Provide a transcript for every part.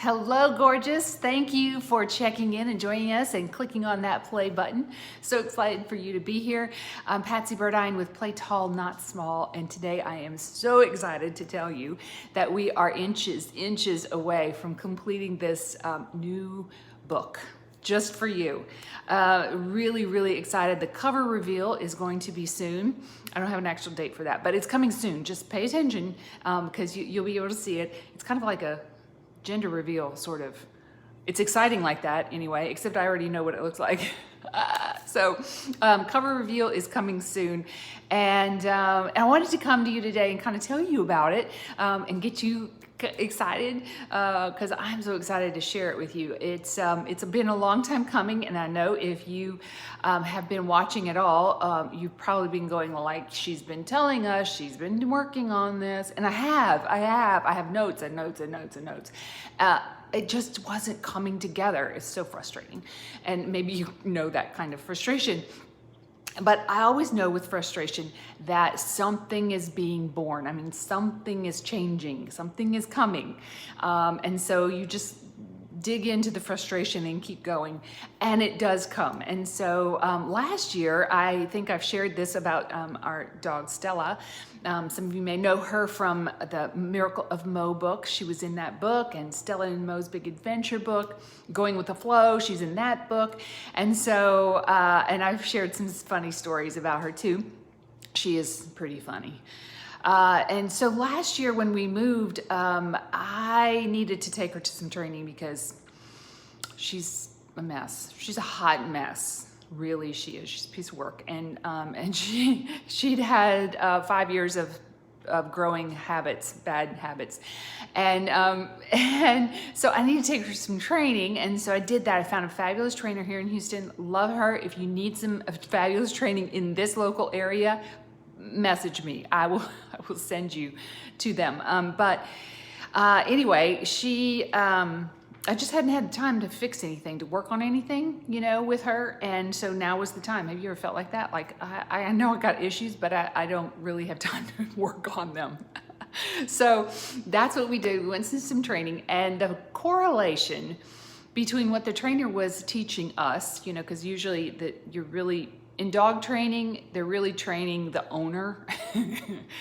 Hello, gorgeous. Thank you for checking in and joining us and clicking on that play button. So excited for you to be here. I'm Patsy Burdine with Play Tall, Not Small, and today I am so excited to tell you that we are inches away from completing this new book just for you. Really excited. The cover reveal is going to be soon. I don't have an actual date for that, but it's coming soon. Just pay attention because you'll be able to see it. It's kind of like a gender reveal, sort of. It's exciting like that anyway, except I already know what it looks like. Cover reveal is coming soon, and I wanted to come to you today and kind of tell you about it and get you excited because I'm so excited to share it with you. It's been a long time coming, and I know if you have been watching at all, you've probably been going, well, like, she's been telling us she's been working on this, and I have notes and notes and notes and notes. It just wasn't coming together. It's so frustrating, and maybe you know that kind of frustration. But I always know with frustration that something is being born. I mean, something is changing, something is coming. And so you just dig into the frustration and keep going, and it does come. And so last year, I think I've shared this about our dog Stella. Some of you may know her from the Miracle of Mo book. She was in that book, and Stella and Mo's Big Adventure book, Going with the Flow, she's in that book. And so, and I've shared some funny stories about her too. She is pretty funny. And so last year when we moved, I needed to take her to some training because she's a mess. She's a hot mess. Really, she is. She's a piece of work. And she'd had 5 years of growing habits, bad habits. And so I need to take her some training. And so I did that. I found a fabulous trainer here in Houston. Love her. If you need some fabulous training in this local area, message me. I will send you to them. Anyway, I just hadn't had time to fix anything, to work on anything, with her. And so now was the time. Have you ever felt like that? Like, I know I got issues, but I don't really have time to work on them. So that's what we did. We went to some training, and the correlation between what the trainer was teaching us, because usually you're really in dog training, they're really training the owner,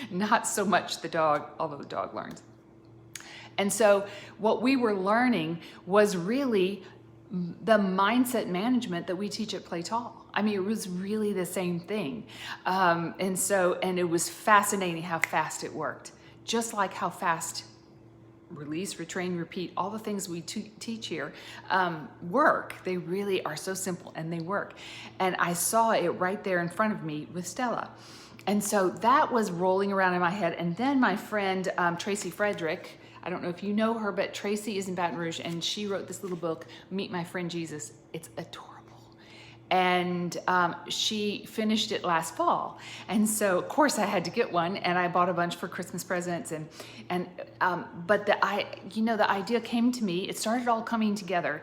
not so much the dog, although the dog learns. And so what we were learning was really the mindset management that we teach at Play Tall. I mean, it was really the same thing. And it was fascinating how fast it worked. Just like how fast release, retrain, repeat, all the things we teach here work. They really are so simple, and they work. And I saw it right there in front of me with Stella. And so that was rolling around in my head. And then my friend, Tracy Frederick, I don't know if you know her, but Tracy is in Baton Rouge, and she wrote this little book, Meet My Friend Jesus. It's adorable. And she finished it last fall. And so of course I had to get one, and I bought a bunch for Christmas presents. But the idea came to me. It started all coming together.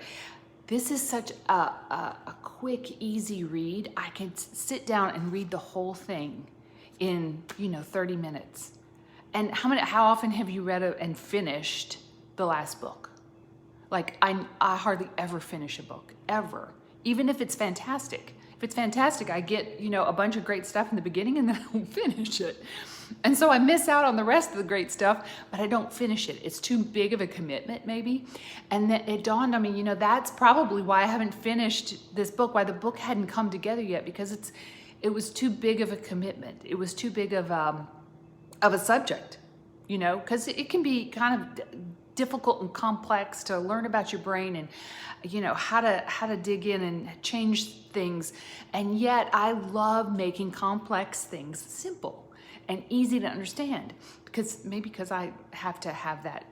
This is such a quick, easy read. I can sit down and read the whole thing in 30 minutes. And how often have you read and finished the last book? Like, I hardly ever finish a book, ever. Even if it's fantastic. If it's fantastic, I get, a bunch of great stuff in the beginning, and then I don't finish it. And so I miss out on the rest of the great stuff, but I don't finish it. It's too big of a commitment, maybe. And then it dawned on me, that's probably why I haven't finished this book, why the book hadn't come together yet, because it was too big of a commitment. It was too big of a subject, because it can be kind of difficult and complex to learn about your brain and how to dig in and change things. And yet I love making complex things simple and easy to understand, because I have to have that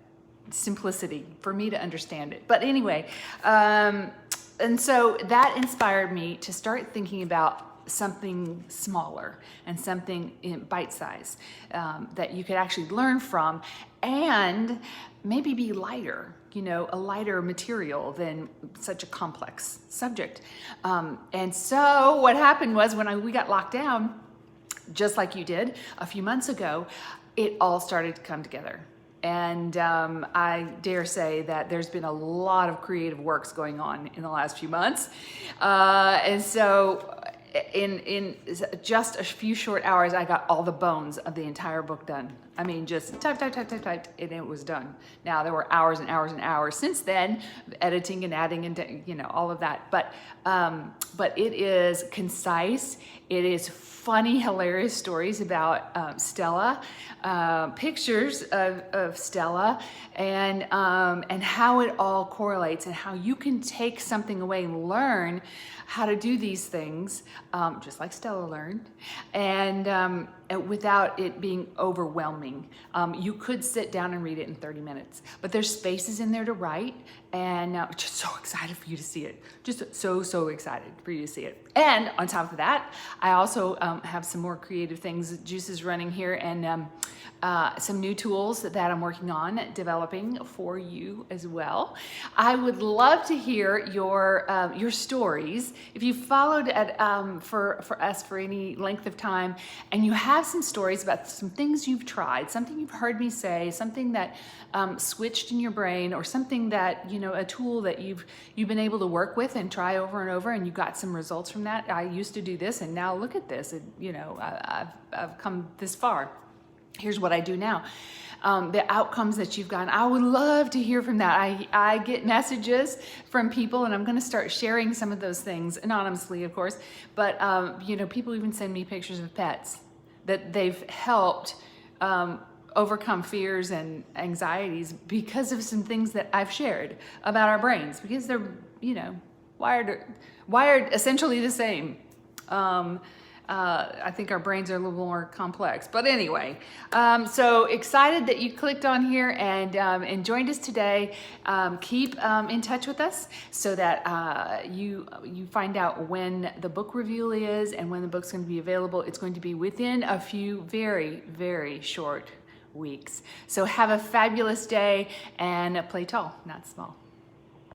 simplicity for me to understand it. But anyway, and so that inspired me to start thinking about something smaller and something in bite size that you could actually learn from, and maybe be lighter, a lighter material than such a complex subject. And so what happened was, when we got locked down, just like you did a few months ago, it all started to come together. And I dare say that there's been a lot of creative works going on in the last few months. And so in just a few short hours, I got all the bones of the entire book done. I mean, just type, and it was done. Now, there were hours and hours and hours since then, editing and adding and, you know, all of that. But it is concise. It is funny, hilarious stories about Stella, pictures of Stella, and how it all correlates and how you can take something away and learn how to do these things, just like Stella learned, and without it being overwhelming. You could sit down and read it in 30 minutes, but there's spaces in there to write, and just so excited for you to see it. Just so excited for you to see it. And on top of that, I also have some more creative things, juices running here, and some new tools that I'm working on developing for you as well. I would love to hear your stories. If you followed for us for any length of time, and you have some stories about some things you've tried, something you've heard me say, something that switched in your brain, or something that, you know, a tool that you've been able to work with and try over and over, and you got some results from that. I used to do this, and now look at this. You know, I've come this far. Here's what I do now. The outcomes that you've gotten. I would love to hear from that. I get messages from people, and I'm going to start sharing some of those things anonymously, of course. But you know, people even send me pictures of pets that they've helped overcome fears and anxieties because of some things that I've shared about our brains, because they're, you know, wired essentially the same. I think our brains are a little more complex, but anyway, so excited that you clicked on here and joined us today. Keep in touch with us so that you find out when the book reveal is and when the book's going to be available. It's going to be within a few very short weeks. So have a fabulous day and play tall, not small.